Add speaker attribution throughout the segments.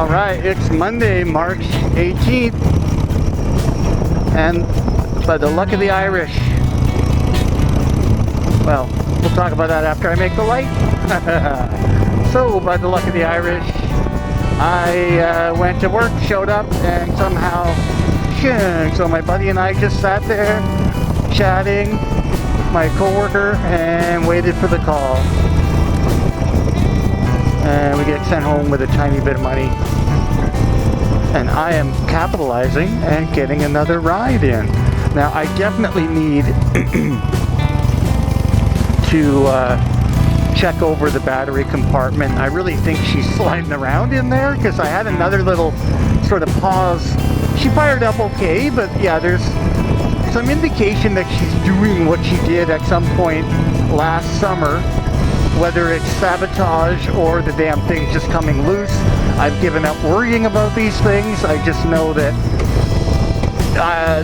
Speaker 1: Alright, it's Monday, March 18th, and by the luck of the Irish, well, we'll talk about that after I make the light. So, by the luck of the Irish, I went to work, showed up, and somehow, so my buddy and I just sat there, chatting, my coworker, and waited for the call. And we get sent home with a tiny bit of money. And I am capitalizing and getting another ride in. Now, I definitely need to check over the battery compartment. I really think she's sliding around in there, because I had another little sort of pause. She fired up okay, but yeah, there's some indication that she's doing what she did at some point last summer. Whether it's sabotage or the damn thing just coming loose, I've given up worrying about these things. I just know that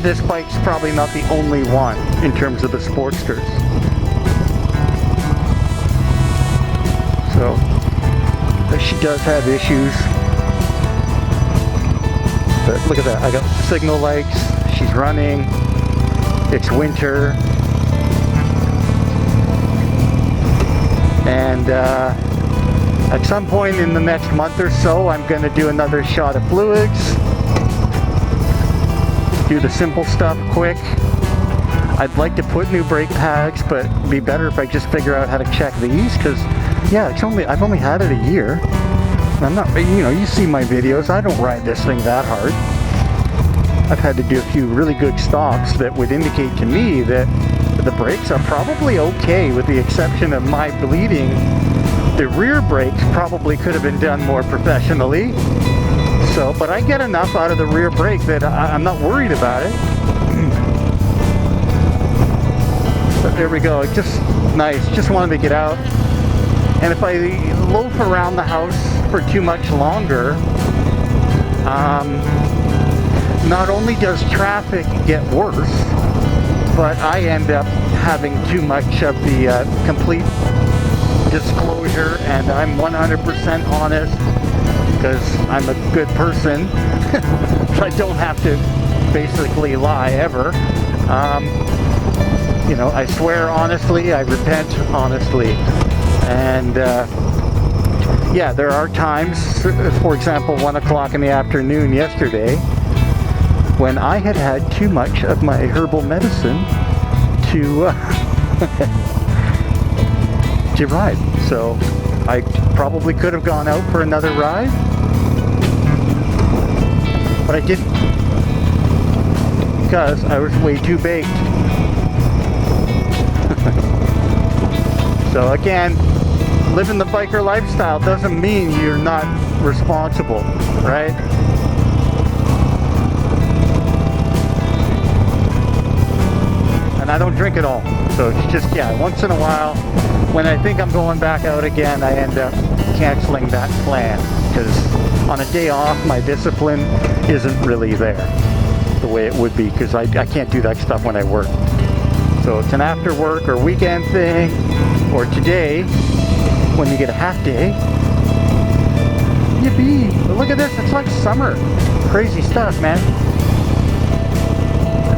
Speaker 1: this bike's probably not the only one in terms of the Sportsters. So, she does have issues. But look at that, I got signal lights, she's running, it's winter. And at some point in the next month or so, I'm going to do another shot of fluids. Do the simple stuff quick. I'd like to put new brake pads, but it'd be better if I just figure out how to check these, because yeah, I've only had it a year. I'm not, you see my videos, I don't ride this thing that hard. I've had to do a few really good stops that would indicate to me that the brakes are probably okay, with the exception of my bleeding. The rear brakes probably could have been done more professionally. So, but I get enough out of the rear brake that I'm not worried about it. But there we go, just nice, just wanted to get out. And if I loaf around the house for too much longer, not only does traffic get worse, but I end up having too much of the complete disclosure, and I'm 100% honest because I'm a good person. So I don't have to basically lie ever. I swear honestly, I repent honestly. And yeah, there are times, for example, 1 o'clock in the afternoon yesterday, when I had had too much of my herbal medicine to to ride. So I probably could have gone out for another ride, but I didn't, because I was way too baked. So again, living the biker lifestyle doesn't mean you're not responsible, right? And I don't drink at all. So it's just, yeah, once in a while, when I think I'm going back out again, I end up canceling that plan. Because on a day off, my discipline isn't really there the way it would be, because I can't do that stuff when I work. So it's an after work or weekend thing, or today, when you get a half day. Yippee! But look at this, it's like summer. Crazy stuff, man.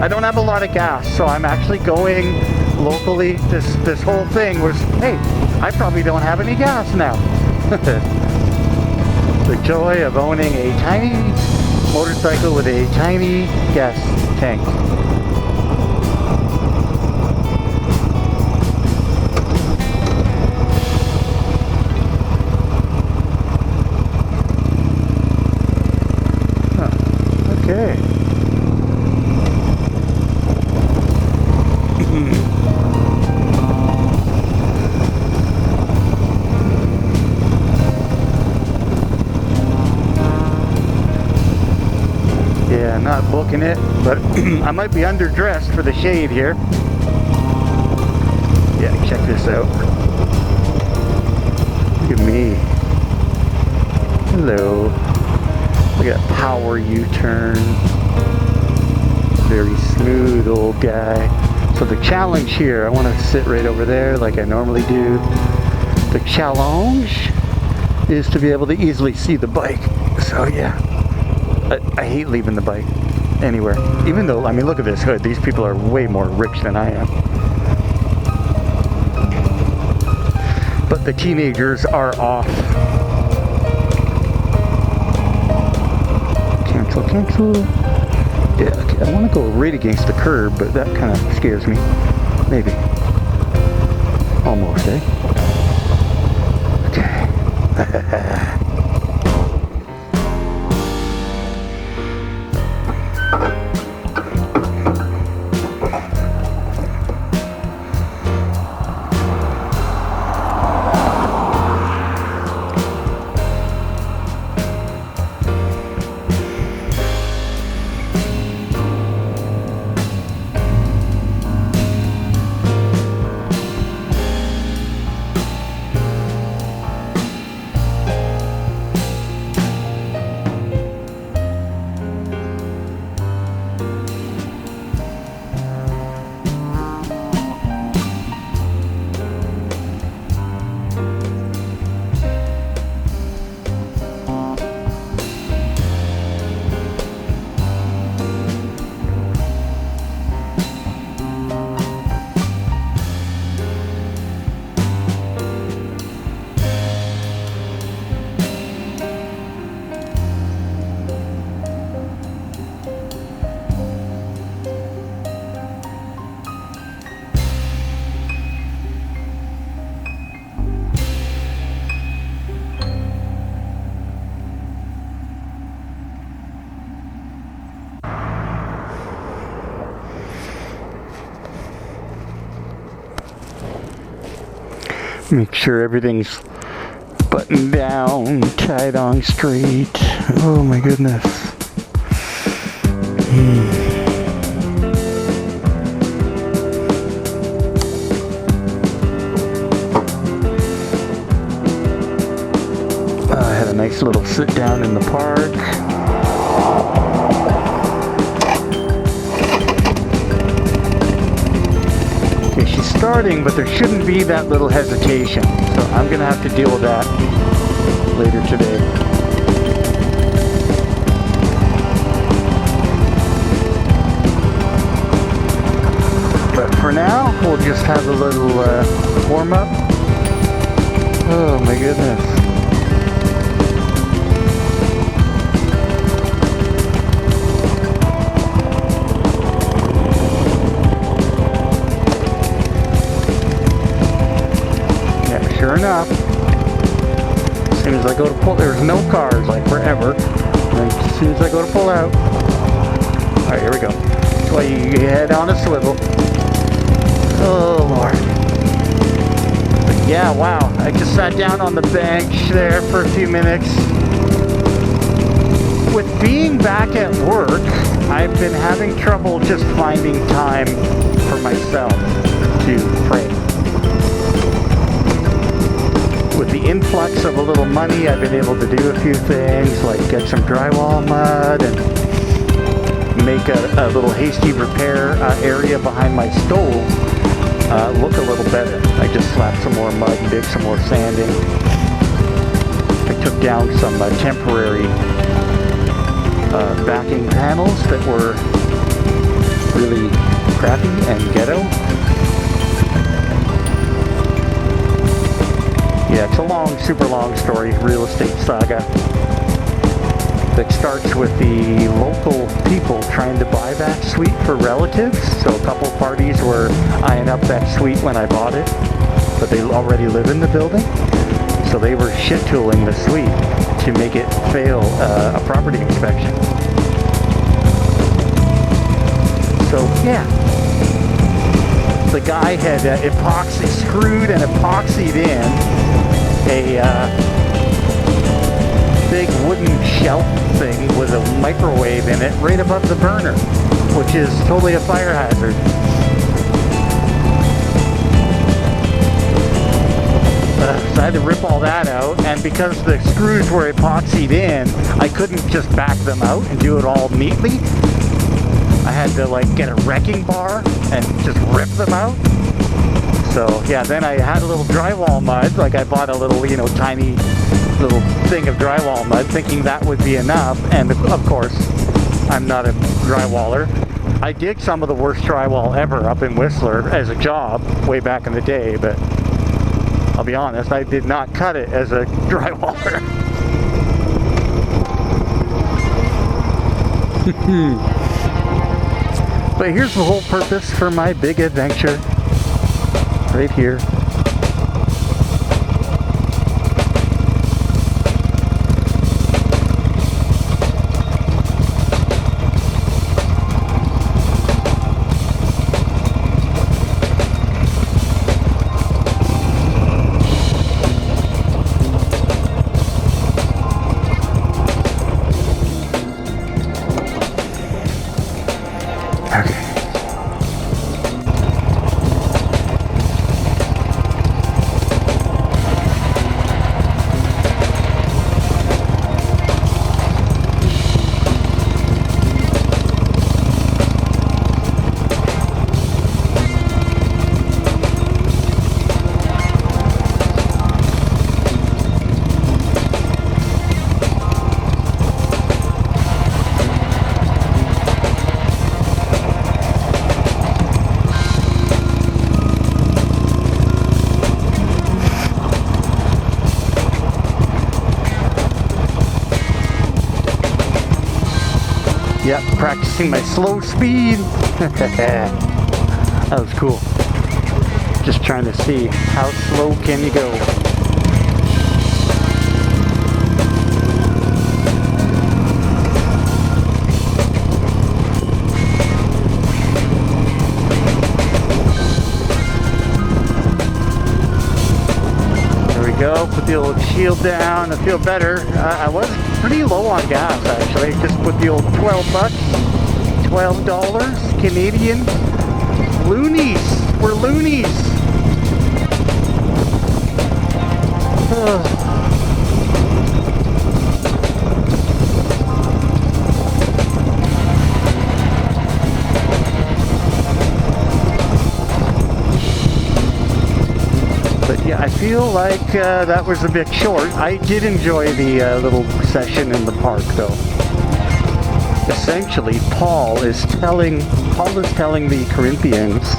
Speaker 1: I don't have a lot of gas, so I'm actually going locally. This whole thing was, hey, I probably don't have any gas now. The joy of owning a tiny motorcycle with a tiny gas tank. Okay. Yeah, not booking it, but I might be underdressed for the shade here. Yeah, check this out. Look at me. Hello. Look at that power U-turn. Very smooth old guy. So the challenge here, I want to sit right over there like I normally do. The challenge is to be able to easily see the bike. So yeah, I hate leaving the bike anywhere. Even though, I mean, look at this hood. These people are way more rich than I am. But the teenagers are off. Cancel. Yeah, okay, I want to go right against the curb, but that kind of scares me. Maybe. Almost, eh? Okay. Make sure everything's buttoned down, tied on straight. Oh my goodness. I had a nice little sit down in the park. She's starting, but there shouldn't be that little hesitation. So I'm going to have to deal with that later today. But for now, we'll just have a little warm-up. Oh my goodness. Sure enough, as soon as I go to pull, there's no cars like forever. And as soon as I go to pull out, all right, here we go. That's why you head on a swivel. Oh Lord. But yeah, wow. I just sat down on the bench there for a few minutes. With being back at work, I've been having trouble just finding time for myself to pray. With the influx of a little money, I've been able to do a few things, like get some drywall mud and make a little hasty repair area behind my stove look a little better. I just slapped some more mud and did some more sanding. I took down some temporary backing panels that were really crappy and ghetto. Yeah, it's a long, super long story, real estate saga that starts with the local people trying to buy that suite for relatives. So a couple parties were eyeing up that suite when I bought it, but they already live in the building. So they were shit-tooling the suite to make it fail a property inspection. So, yeah. The guy had screwed and epoxied in a big wooden shelf thing with a microwave in it right above the burner, which is totally a fire hazard. So I had to rip all that out, and because the screws were epoxied in, I couldn't just back them out and do it all neatly. I had to like get a wrecking bar and just rip them out. So yeah, then I had a little drywall mud, like I bought a little, you know, tiny little thing of drywall mud thinking that would be enough, and of course I'm not a drywaller. I did some of the worst drywall ever up in Whistler as a job way back in the day, but I'll be honest, I did not cut it as a drywaller. But here's the whole purpose for my big adventure right here. Yep, practicing my slow speed. That was cool. Just trying to see how slow can you go. Go, put the old shield down. I feel better. I was pretty low on gas actually. Just put the old 12 bucks, $12 Canadian. Loonies. We're loonies. Ugh. Yeah, I feel like that was a bit short. I did enjoy the little session in the park, though. Essentially, Paul is telling the Corinthians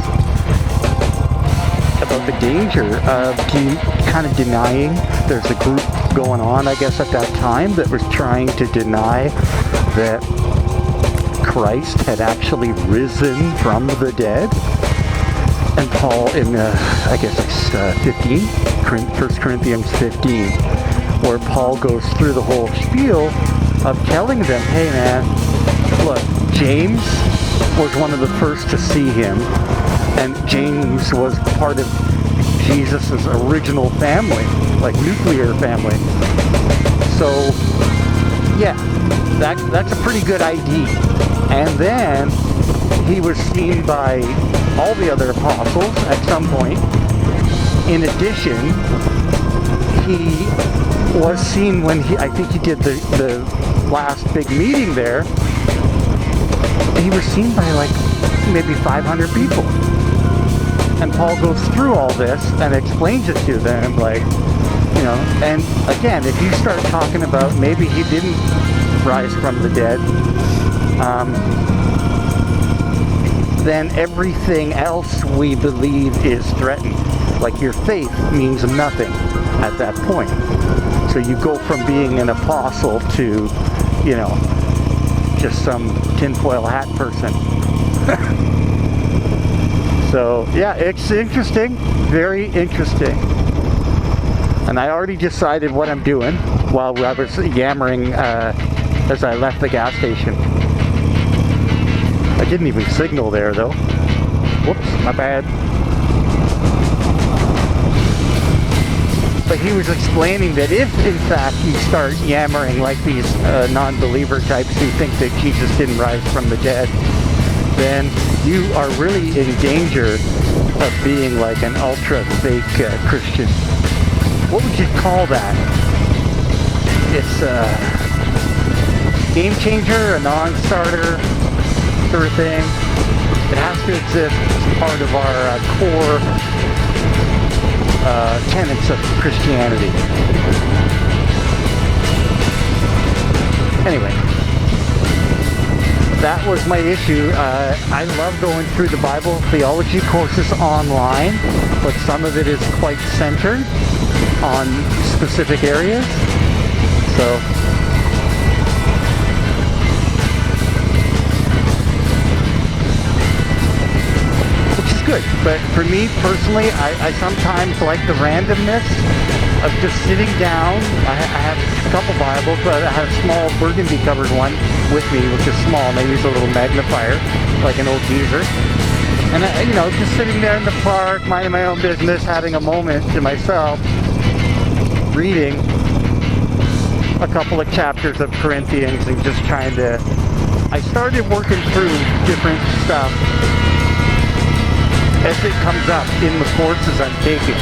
Speaker 1: about the danger of kind of denying. There's a group going on, I guess, at that time that was trying to deny that Christ had actually risen from the dead. And Paul in, I guess it's 15, 1 Corinthians 15, where Paul goes through the whole spiel of telling them, hey man, look, James was one of the first to see him, and James was part of Jesus' original family, like nuclear family. So, yeah, that's a pretty good ID. And then he was seen by all the other apostles at some point. In addition, he was seen when I think he did the last big meeting there. He was seen by like maybe 500 people. And Paul goes through all this and explains it to them, like, you know, and again, if you start talking about maybe he didn't rise from the dead, then everything else we believe is threatened. Like your faith means nothing at that point. So you go from being an apostle to, you know, just some tinfoil hat person. So yeah, it's interesting, very interesting. And I already decided what I'm doing while I was yammering as I left the gas station. I didn't even signal there though. Whoops, my bad. But he was explaining that if in fact you start yammering like these non-believer types who think that Jesus didn't rise from the dead, then you are really in danger of being like an ultra fake Christian. What would you call that? It's a game changer, a non-starter sort of thing. It has to exist as part of our core tenets of Christianity. Anyway, that was my issue. I love going through the Bible theology courses online, but some of it is quite centered on specific areas. So, which is good. But for me personally, I sometimes like the randomness of just sitting down. I have a couple Bibles, but I have a small burgundy covered one with me, which is small. Maybe it's a little magnifier, like an old geezer. And just sitting there in the park, minding my own business, having a moment to myself, reading a couple of chapters of Corinthians and just trying to... I started working through different stuff as it comes up in the courses I'm taking.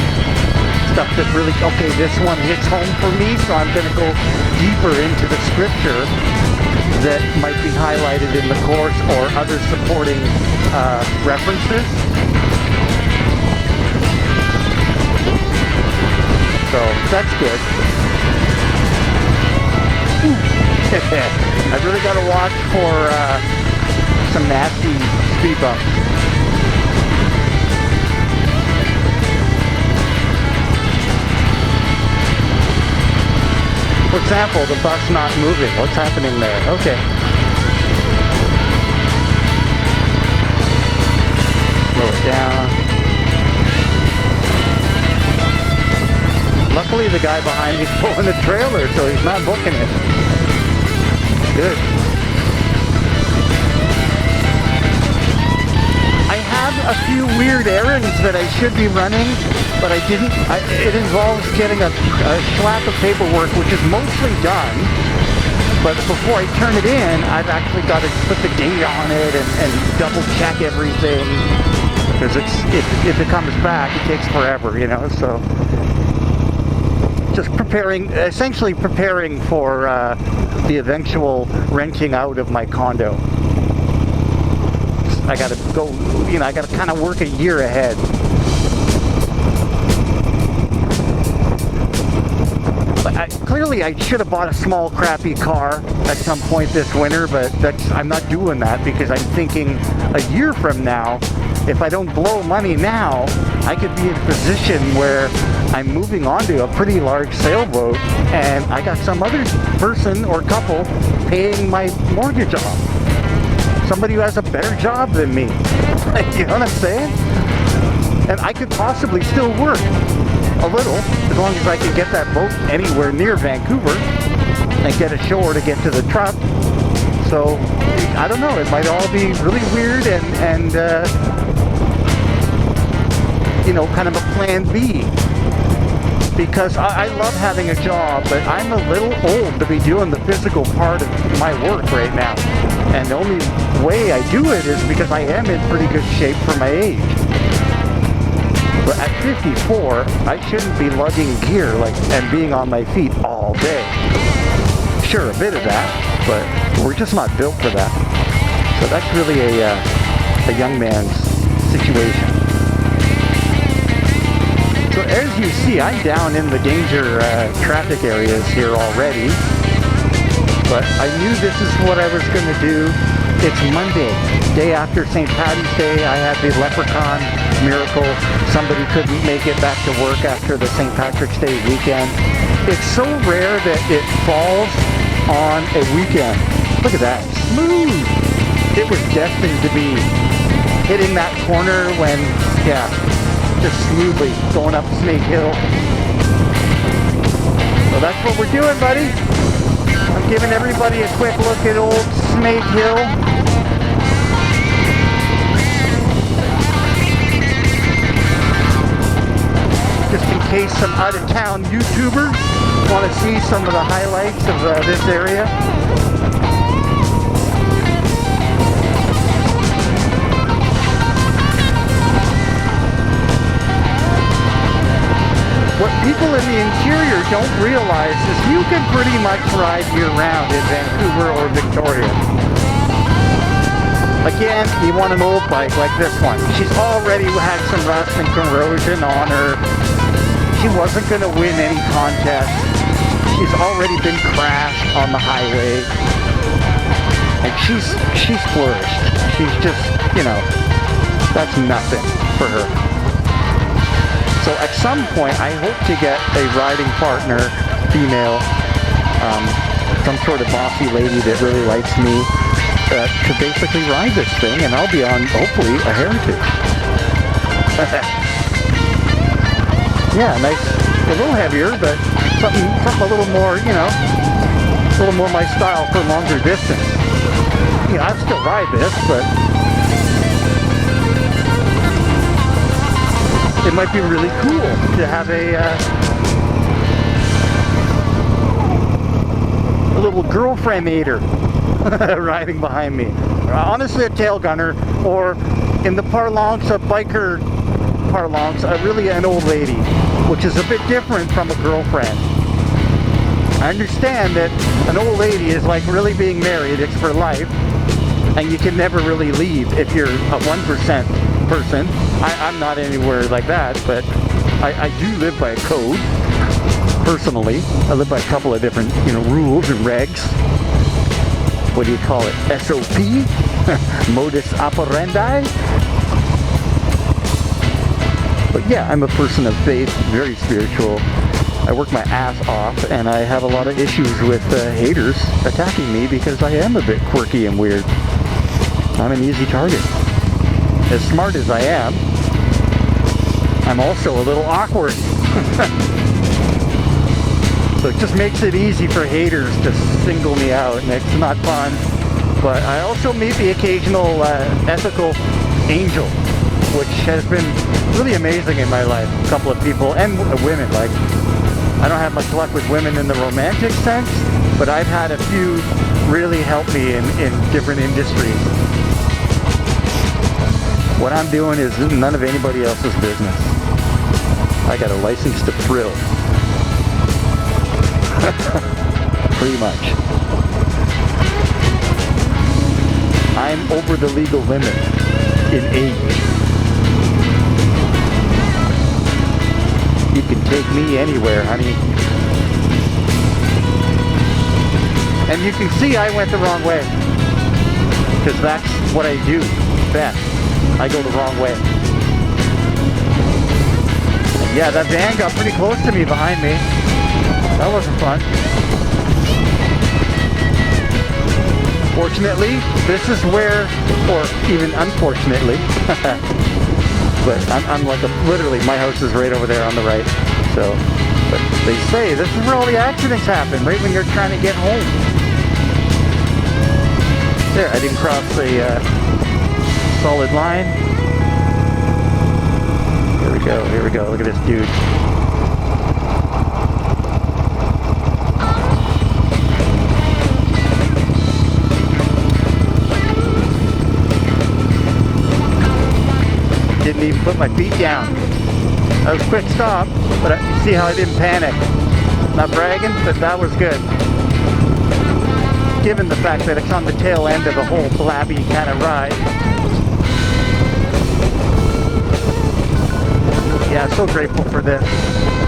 Speaker 1: Stuff that really, okay, this one hits home for me, so I'm going to go deeper into the scripture that might be highlighted in the course or other supporting references. So that's good. I really got to watch for some nasty speed bumps. For example, the bus not moving. What's happening there? Okay. Slow it down. Luckily, the guy behind me is pulling the trailer, so he's not booking it. Good. I have a few weird errands that I should be running, but I didn't. It involves getting a schlap of paperwork, which is mostly done. But before I turn it in, I've actually got to put the date on it and double check everything, because if it comes back, it takes forever, So just essentially preparing for the eventual renting out of my condo. I got to go. I got to kind of work a year ahead. Clearly, I should have bought a small, crappy car at some point this winter, but I'm not doing that because I'm thinking a year from now, if I don't blow money now, I could be in a position where I'm moving on to a pretty large sailboat and I got some other person or couple paying my mortgage off. Somebody who has a better job than me. You know what I'm saying? And I could possibly still work a little, as long as I can get that boat anywhere near Vancouver and get ashore to get to the truck. So, I don't know, it might all be really weird and kind of a plan B. Because I love having a job, but I'm a little old to be doing the physical part of my work right now. And the only way I do it is because I am in pretty good shape for my age. But at 54, I shouldn't be lugging gear and being on my feet all day. Sure, a bit of that, but we're just not built for that. So that's really a young man's situation. So as you see, I'm down in the danger traffic areas here already. But I knew this is what I was going to do. It's Monday, day after St. Patty's Day. I had the leprechaun miracle. Somebody couldn't make it back to work after the St. Patrick's Day weekend. It's so rare that it falls on a weekend. Look at that, smooth. It was destined to be hitting that corner when, just smoothly going up Snake Hill. So that's what we're doing, buddy. I'm giving everybody a quick look at old Snake Hill. Just in case some out-of-town YouTubers want to see some of the highlights of this area. What people in the interior don't realize is you can pretty much ride year-round in Vancouver or Victoria. Again, you want an old bike like this one. She's already had some rust and corrosion on her. She wasn't going to win any contest. She's already been crashed on the highway. And she's flourished. She's just, you know, that's nothing for her. So at some point, I hope to get a riding partner, female, some sort of bossy lady that really likes me, to basically ride this thing, and I'll be on, hopefully, a Heritage. Yeah, nice, a little heavier, but something a little more, you know, a little more my style for longer distance. You know, I'd still ride this, but it might be really cool to have a little girlfriend-ater riding behind me. Honestly, a tail gunner, or in the parlance of biker parlance, really an old lady, which is a bit different from a girlfriend. I understand that an old lady is like really being married, it's for life, and you can never really leave if you're a 1% person. I'm not anywhere like that, but I do live by a code. Personally, I live by a couple of different, you know, rules and regs. What do you call it? SOP? Modus operandi? But yeah, I'm a person of faith, very spiritual. I work my ass off, and I have a lot of issues with haters attacking me because I am a bit quirky and weird. I'm an easy target. As smart as I am, I'm also a little awkward. So it just makes it easy for haters to single me out, and it's not fun. But I also meet the occasional ethical angel, which has been really amazing in my life. A couple of people, and women, like, I don't have much luck with women in the romantic sense, but I've had a few really help me in different industries. What I'm doing is none of anybody else's business. I got a license to thrill. Pretty much. I'm over the legal limit in age. You can take me anywhere, honey. And you can see I went the wrong way, because that's what I do best. I go the wrong way. Yeah, that van got pretty close to me behind me. That wasn't fun. Fortunately, this is where, or even unfortunately, but I'm like literally, my house is right over there on the right. So, but they say this is where all the accidents happen, right when you're trying to get home. There, I didn't cross the solid line. Here we go, look at this dude. Didn't even put my feet down. That was a quick stop, but you see how I didn't panic. Not bragging, but that was good. Given the fact that it's on the tail end of a whole blabby kind of ride. Yeah, so grateful for this.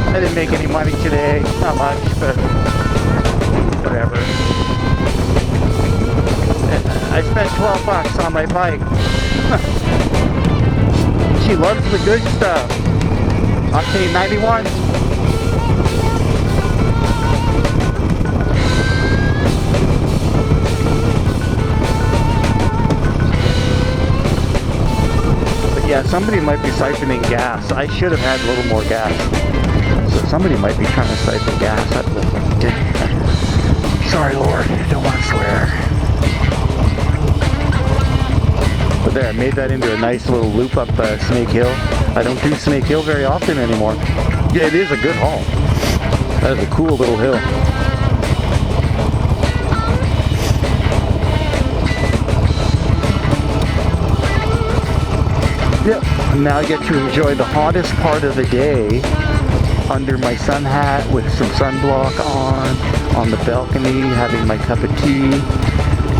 Speaker 1: I didn't make any money today, not much, but whatever. I spent $12 on my bike. She loves the good stuff. Octane 91. But yeah, somebody might be siphoning gas. I should have had a little more gas. So somebody might be trying to siphon gas out of the thing. Sorry, Lord, don't want to swear. But there, I made that into a nice little loop up Snake Hill. I don't do Snake Hill very often anymore. Yeah, it is a good haul. That is a cool little hill. Yeah, now I get to enjoy the hottest part of the day under my sun hat with some sunblock on the balcony, having my cup of tea,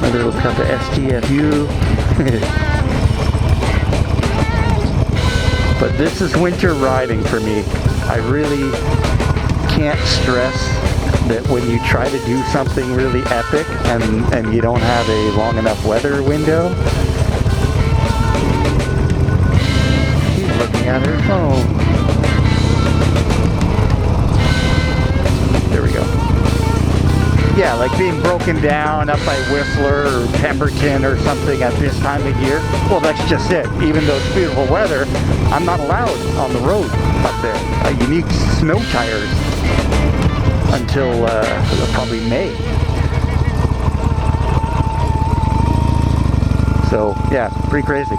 Speaker 1: my little cup of STFU. But this is winter riding for me. I really can't stress that when you try to do something really epic and you don't have a long enough weather window. He's looking at her phone. There we go. Yeah, like being broken down up by Whistler or Pemberton or something at this time of year. Well, that's just it. Even though it's beautiful weather, I'm not allowed on the road up there. You need snow tires until probably May. So, yeah, pretty crazy.